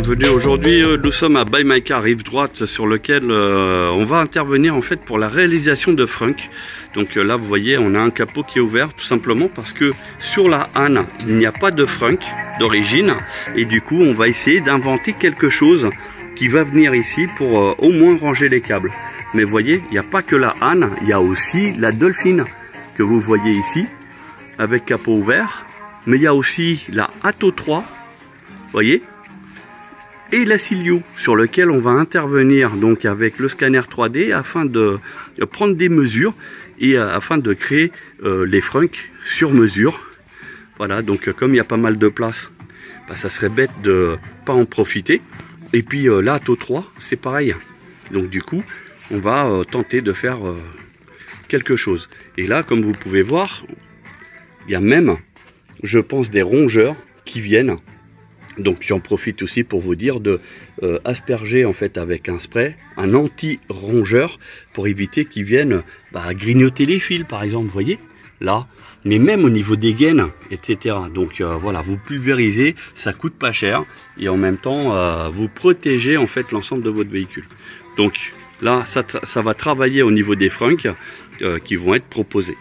bienvenue. Aujourd'hui nous sommes à Buy My Car rive droite sur lequel on va intervenir en fait pour la réalisation de frunk. Donc là vous voyez on a un capot qui est ouvert tout simplement parce que sur la Hann il n'y a pas de frunk d'origine et du coup on va essayer d'inventer quelque chose qui va venir ici pour au moins ranger les câbles. Mais vous voyez il n'y a pas que la Hann, il y a aussi la Dolphin que vous voyez ici avec capot ouvert, mais il y a aussi la Atto 3, voyez, et la Silju sur lequel on va intervenir donc avec le scanner 3D afin de prendre des mesures et afin de créer les frunks sur mesure. Voilà, donc comme il y a pas mal de place, bah, ça serait bête de pas en profiter. Et puis la Atto 3 c'est pareil, donc du coup on va tenter de faire quelque chose. Et là comme vous pouvez voir, il y a même, je pense, des rongeurs qui viennent. Donc j'en profite aussi pour vous dire de asperger en fait avec un spray, un anti-rongeur pour éviter qu'ils viennent grignoter les fils par exemple, vous voyez là, mais même au niveau des gaines, etc. Donc voilà, vous pulvérisez, ça coûte pas cher et en même temps vous protégez en fait l'ensemble de votre véhicule. Donc là ça va travailler au niveau des frunks qui vont être proposés.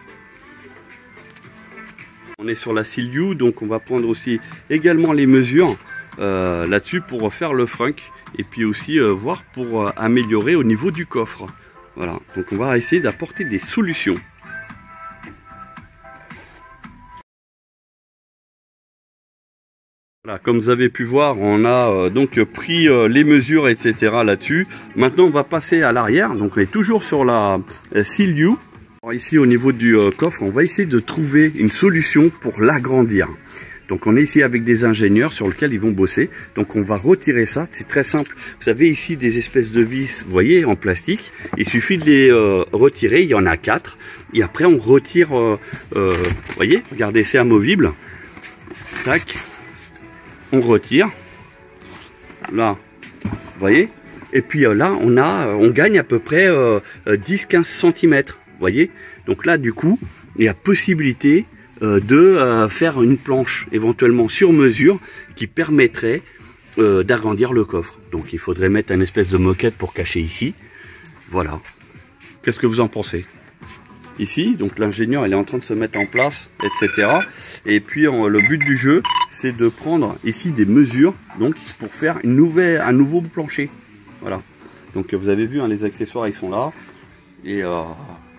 On est sur la Silju, donc on va prendre aussi également les mesures là-dessus pour faire le frunk et puis aussi voir pour améliorer au niveau du coffre. Voilà, donc on va essayer d'apporter des solutions. Voilà, comme vous avez pu voir, on a donc pris les mesures, etc. là-dessus. Maintenant, on va passer à l'arrière, donc on est toujours sur la Silju. Ici au niveau du coffre, on va essayer de trouver une solution pour l'agrandir. Donc on est ici avec des ingénieurs sur lesquels ils vont bosser. Donc on va retirer ça, c'est très simple. Vous avez ici des espèces de vis, vous voyez, en plastique. Il suffit de les retirer, il y en a 4. Et après on retire, vous voyez, regardez, c'est amovible. Tac, on retire. Là, vous voyez. Et puis là, on gagne à peu près 10-15 cm. Voyez, donc là du coup il y a possibilité de faire une planche éventuellement sur mesure qui permettrait d'agrandir le coffre. Donc il faudrait mettre une espèce de moquette pour cacher ici. Voilà, qu'est-ce que vous en pensez? Ici donc l'ingénieur il est en train de se mettre en place, etc. Et puis le but du jeu c'est de prendre ici des mesures donc pour faire un nouveau plancher. Voilà, donc vous avez vu hein, les accessoires ils sont là et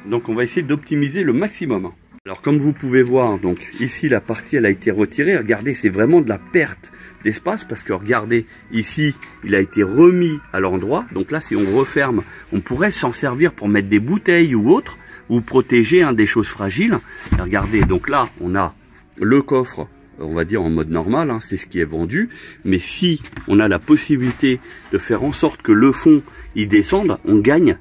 donc on va essayer d'optimiser le maximum. Alors comme vous pouvez voir, donc ici la partie elle a été retirée. Regardez, c'est vraiment de la perte d'espace parce que regardez, ici il a été remis à l'endroit. Donc là si on referme, on pourrait s'en servir pour mettre des bouteilles ou autre, ou protéger des choses fragiles. Et regardez, donc là on a le coffre, on va dire en mode normal, hein, c'est ce qui est vendu. Mais si on a la possibilité de faire en sorte que le fond il descende, on gagne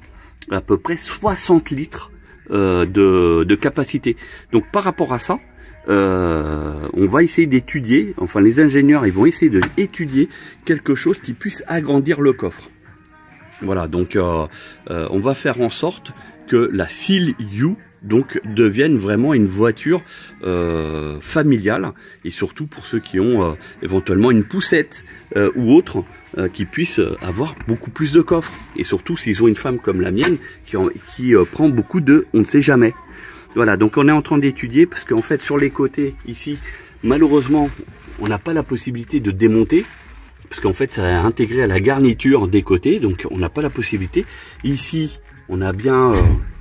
à peu près 60 litres de capacité. Donc par rapport à ça, on va essayer d'étudier, enfin les ingénieurs ils vont essayer d'étudier quelque chose qui puisse agrandir le coffre. Voilà, donc on va faire en sorte que la Silju donc devienne vraiment une voiture familiale et surtout pour ceux qui ont éventuellement une poussette ou autre qui puissent avoir beaucoup plus de coffres et surtout s'ils ont une femme comme la mienne qui prend beaucoup de on ne sait jamais. Voilà, donc on est en train d'étudier parce qu'en fait sur les côtés ici malheureusement on n'a pas la possibilité de démonter parce qu'en fait ça est intégré à la garniture des côtés, donc on n'a pas la possibilité. Ici on a bien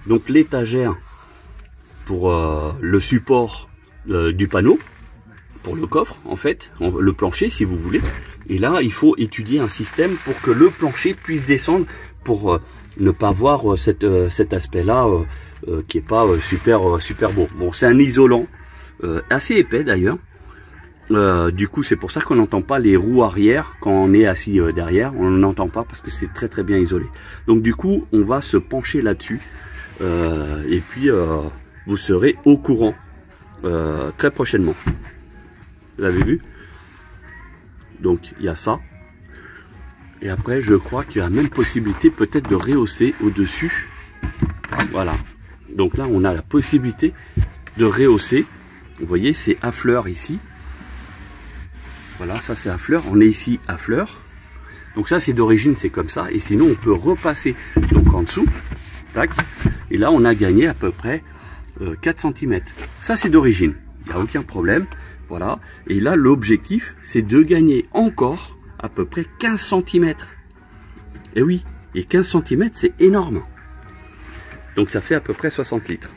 donc l'étagère pour le support du panneau, pour le coffre en fait, le plancher si vous voulez. Et là il faut étudier un système pour que le plancher puisse descendre pour ne pas voir cet aspect là qui est pas super beau. Bon, c'est un isolant assez épais d'ailleurs. Du coup c'est pour ça qu'on n'entend pas les roues arrière quand on est assis derrière, on n'entend pas parce que c'est très bien isolé. Donc du coup on va se pencher là-dessus et puis vous serez au courant très prochainement. Vous avez vu? Donc il y a ça. Et après je crois qu'il y a même possibilité peut-être de rehausser au-dessus. Voilà. Donc là on a la possibilité de rehausser. Vous voyez c'est à fleur ici. Voilà, ça c'est à fleur. On est ici à fleur. Donc ça c'est d'origine, c'est comme ça. Et sinon on peut repasser donc en dessous. Tac. Et là on a gagné à peu près 4 cm. Ça c'est d'origine. Il n'y a aucun problème. Voilà. Et là l'objectif c'est de gagner encore à peu près 15 cm. Et oui. Et 15 cm c'est énorme. Donc ça fait à peu près 60 litres.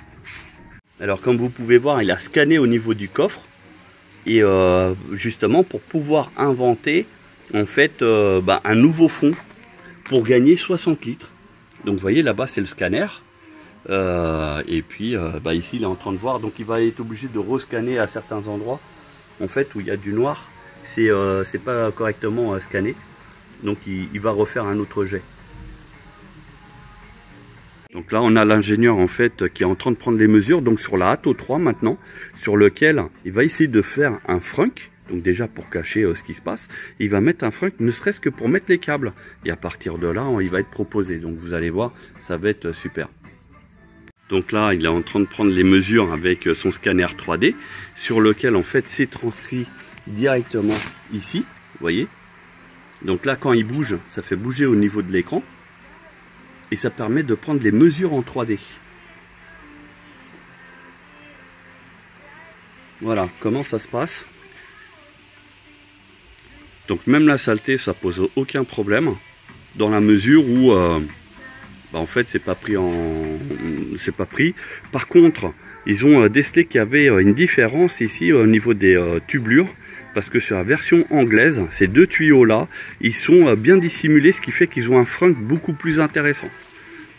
Alors comme vous pouvez voir, il a scanné au niveau du coffre. Et justement pour pouvoir inventer en fait un nouveau fond pour gagner 60 litres. Donc vous voyez là-bas c'est le scanner. Et puis ici il est en train de voir. Donc il va être obligé de rescanner à certains endroits en fait où il y a du noir. C'est pas correctement scanné. Donc il va refaire un autre jet. Donc là on a l'ingénieur en fait qui est en train de prendre les mesures donc sur la Atto 3 maintenant, sur lequel il va essayer de faire un frunk, donc déjà pour cacher ce qui se passe, il va mettre un frunk ne serait-ce que pour mettre les câbles, et à partir de là il va être proposé, donc vous allez voir ça va être super. Donc là il est en train de prendre les mesures avec son scanner 3D sur lequel en fait c'est transcrit directement ici, vous voyez. Donc là quand il bouge, ça fait bouger au niveau de l'écran. Et ça permet de prendre les mesures en 3D. Voilà comment ça se passe. Donc même la saleté, ça pose aucun problème. Dans la mesure où en fait c'est pas pris Par contre, ils ont décelé qu'il y avait une différence ici au niveau des tubulures. Parce que sur la version anglaise, ces deux tuyaux là, ils sont bien dissimulés, ce qui fait qu'ils ont un frunk beaucoup plus intéressant.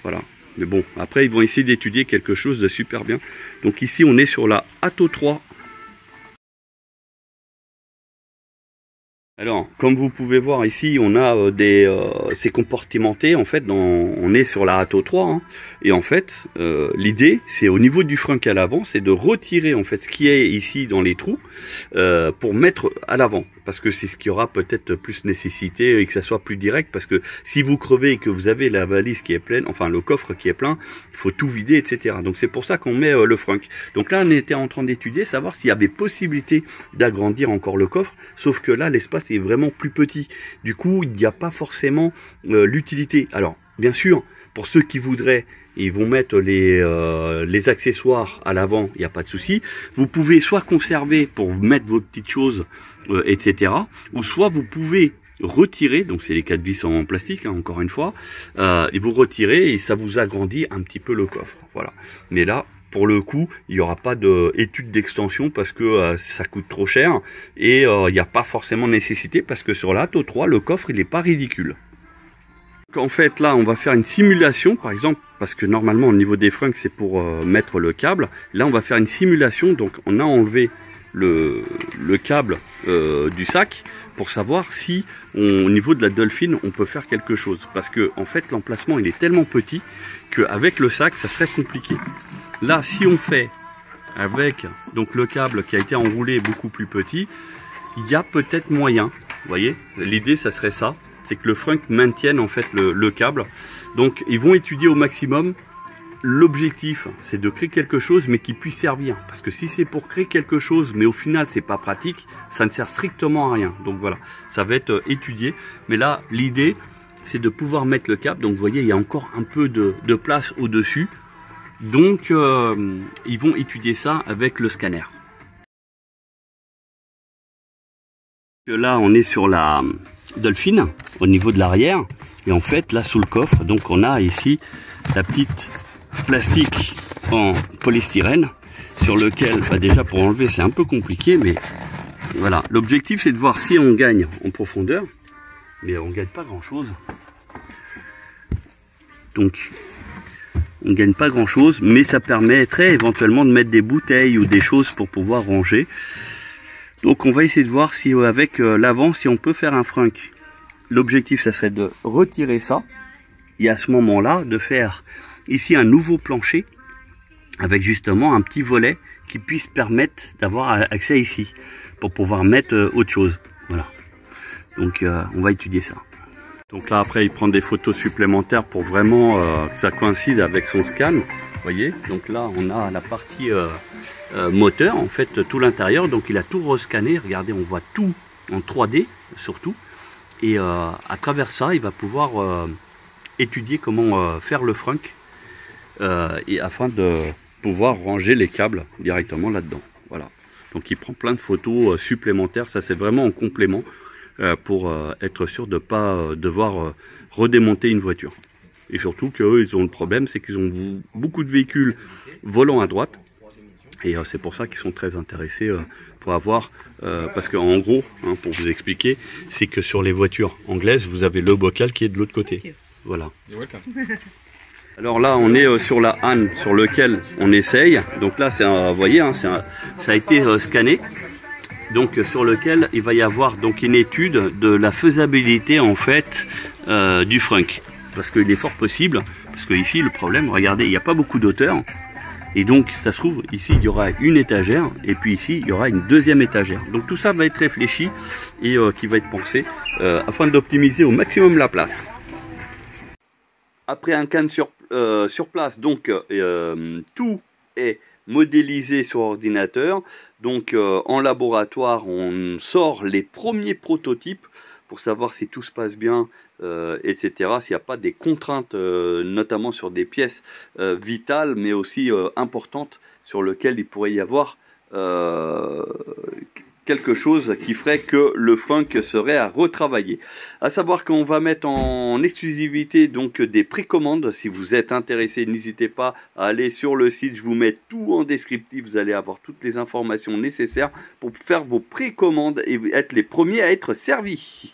Voilà. Mais bon, après ils vont essayer d'étudier quelque chose de super bien. Donc ici on est sur la Atto 3. Alors, comme vous pouvez voir ici, on a c'est compartimenté en fait. On est sur la Atto 3 hein, et en fait, l'idée, c'est au niveau du frunk à l'avant, c'est de retirer en fait ce qui est ici dans les trous pour mettre à l'avant, parce que c'est ce qui aura peut-être plus nécessité et que ça soit plus direct. Parce que si vous crevez et que vous avez la valise qui est pleine, enfin le coffre qui est plein, il faut tout vider, etc. Donc c'est pour ça qu'on met le frunk. Donc là, on était en train d'étudier, savoir s'il y avait possibilité d'agrandir encore le coffre, sauf que là, l'espace est vraiment plus petit. Du coup, il n'y a pas forcément l'utilité. Alors, bien sûr, pour ceux qui voudraient, ils vont mettre les accessoires à l'avant, il n'y a pas de souci. Vous pouvez soit conserver pour mettre vos petites choses, etc. Ou soit vous pouvez retirer, donc c'est les 4 vis en plastique, hein, encore une fois, et vous retirez et ça vous agrandit un petit peu le coffre. Voilà. Mais là, pour le coup, il n'y aura pas d'étude d'extension parce que ça coûte trop cher et il n'y a pas forcément nécessité parce que sur la Atto 3, le coffre il n'est pas ridicule. En fait là on va faire une simulation par exemple, parce que normalement au niveau des frunks c'est pour mettre le câble. Là on va faire une simulation, donc on a enlevé le câble du sac pour savoir si au niveau de la Dolphin on peut faire quelque chose, parce que en fait l'emplacement il est tellement petit qu'avec le sac ça serait compliqué. Là si on fait avec donc le câble qui a été enroulé beaucoup plus petit, il y a peut-être moyen, vous voyez, l'idée ça serait ça, c'est que le frunk maintienne en fait le câble. Donc ils vont étudier au maximum. L'objectif c'est de créer quelque chose mais qui puisse servir, parce que si c'est pour créer quelque chose mais au final c'est pas pratique, ça ne sert strictement à rien. Donc voilà, ça va être étudié, mais là l'idée c'est de pouvoir mettre le câble. Donc vous voyez il y a encore un peu de place au dessus, donc ils vont étudier ça avec le scanner. Là on est sur la Dolphin au niveau de l'arrière, et en fait là sous le coffre donc on a ici la petite plastique en polystyrène sur lequel déjà pour enlever c'est un peu compliqué, mais voilà, l'objectif c'est de voir si on gagne en profondeur, mais on gagne pas grand chose. Donc on gagne pas grand chose, mais ça permettrait éventuellement de mettre des bouteilles ou des choses pour pouvoir ranger. Donc on va essayer de voir si avec l'avant, si on peut faire un frunk. L'objectif ça serait de retirer ça et à ce moment là de faire ici un nouveau plancher avec justement un petit volet qui puisse permettre d'avoir accès ici pour pouvoir mettre autre chose. Voilà, donc on va étudier ça. Donc là après il prend des photos supplémentaires pour vraiment que ça coïncide avec son scan, vous voyez. Donc là on a la partie moteur, en fait tout l'intérieur, donc il a tout rescanné, regardez on voit tout en 3D surtout, Et à travers ça, il va pouvoir étudier comment faire le frunk et afin de pouvoir ranger les câbles directement là-dedans. Voilà. Donc il prend plein de photos supplémentaires. Ça, c'est vraiment en complément pour être sûr de ne pas devoir redémonter une voiture. Et surtout qu'eux, ils ont le problème, c'est qu'ils ont beaucoup de véhicules volant à droite. Et c'est pour ça qu'ils sont très intéressés pour avoir, parce qu'en gros, hein, pour vous expliquer, c'est que sur les voitures anglaises, vous avez le bocal qui est de l'autre côté. Okay. Voilà. Alors là, on est sur la Han sur lequel on essaye. Donc là, vous voyez, hein, ça a été scanné. Donc sur lequel il va y avoir donc une étude de la faisabilité en fait du frunk. Parce qu'il est fort possible, parce que ici le problème, regardez, il n'y a pas beaucoup d'auteur. Et donc, ça se trouve, ici, il y aura une étagère, et puis ici, il y aura une deuxième étagère. Donc, tout ça va être réfléchi et qui va être pensé afin d'optimiser au maximum la place. Après un can sur place, donc, tout est modélisé sur ordinateur. Donc, en laboratoire, on sort les premiers prototypes pour savoir si tout se passe bien, etc. S'il n'y a pas des contraintes, notamment sur des pièces vitales, mais aussi importantes, sur lesquelles il pourrait y avoir quelque chose qui ferait que le frunk serait à retravailler. À savoir qu'on va mettre en exclusivité donc des précommandes. Si vous êtes intéressé, n'hésitez pas à aller sur le site. Je vous mets tout en descriptif. Vous allez avoir toutes les informations nécessaires pour faire vos précommandes et être les premiers à être servis.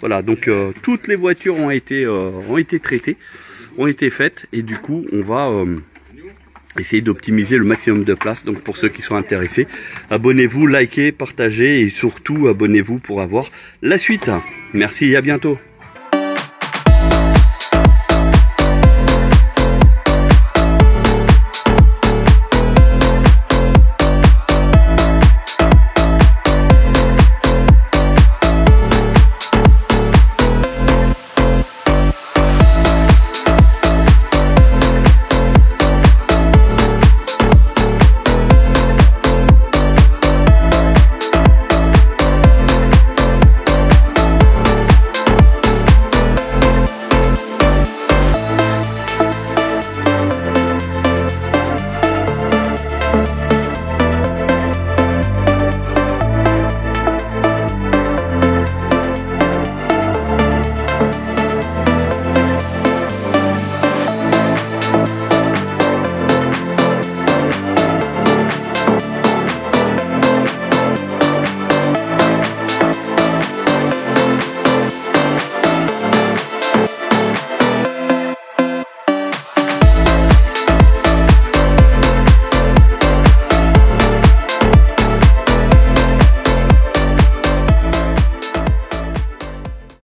Voilà, donc toutes les voitures ont été traitées, ont été faites, et du coup on va essayer d'optimiser le maximum de place. Donc pour ceux qui sont intéressés, abonnez-vous, likez, partagez et surtout abonnez-vous pour avoir la suite. Merci et à bientôt.